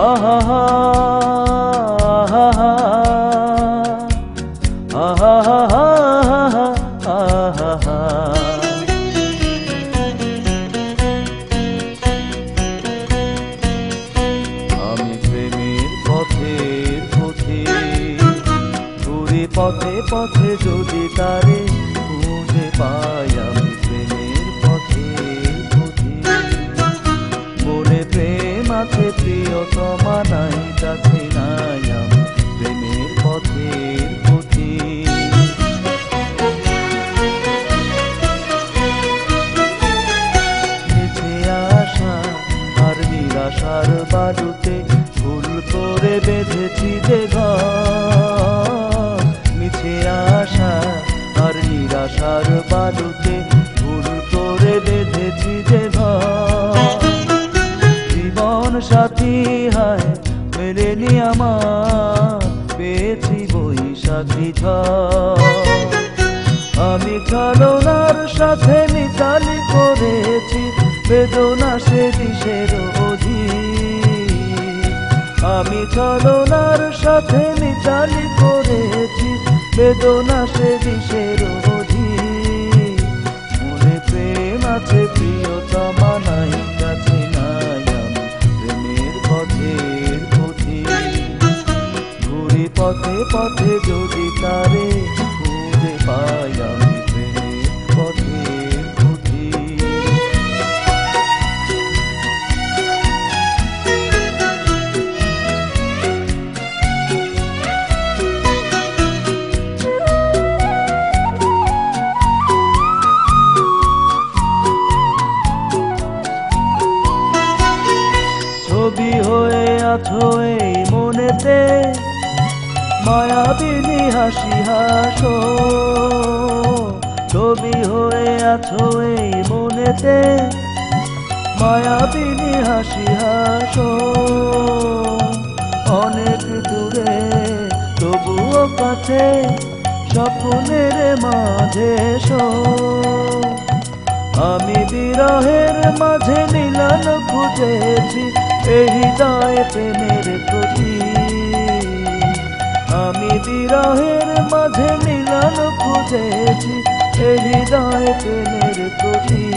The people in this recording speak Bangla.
আহা হা আহা হা আহা হা আহা হা। আমি প্রেমের পথের পথিক, ঘুরি পথে পথে যদি তারে খুঁজে পাই। আমি প্রেমের পথের পথিক, মনে প্রেম আছে প্রিয়তমা নাই কাছে নাই। আমি প্রেমের পথের পথিক। মিছে আশা আর নিরাশার বাড়ুতে ভুল করে বেঁধেছি যে ঘর। মিছে আশা আর নিরাশার বাড়ুতে ভুল করে বেঁধেছি যে ঘর। জীবন সাথী হায় মেলেনি আমার, পেয়েছি বৈশাখী ঝড়। আমি ছলনার সাথে মিতালি করেছি বেদনা সে দিশের অধিক। আমি ছলনার সাথে মিতালি করেছি বেদনা সে দিশের অধিক। মনে প্রেম আছে প্রিয়তমা নাই কাছে নাই। আমি প্রেমের পথের পথিক, ঘুরি পথে পথে যদি তারে খুঁজে পাই। আমি প্রেমের পথের পথিক। ছবি হয়ে আছো এই মনেতে, মায়াবিনী হাসি হাসো। ছবি হয়ে আছো এই মনেতে, মায়াবিনী হাসি হাসো। অনেক দূরে তবুও কাছে, স্বপ্নের মাঝে এসো। আমি বিরহের মাঝে মিলন খুঁজেছি এই হৃদয় প্রেমের প্রতীক। আমি বিরহের মাঝে মিলন খুঁজেছি এই হৃদয় প্রেমের প্রতীক।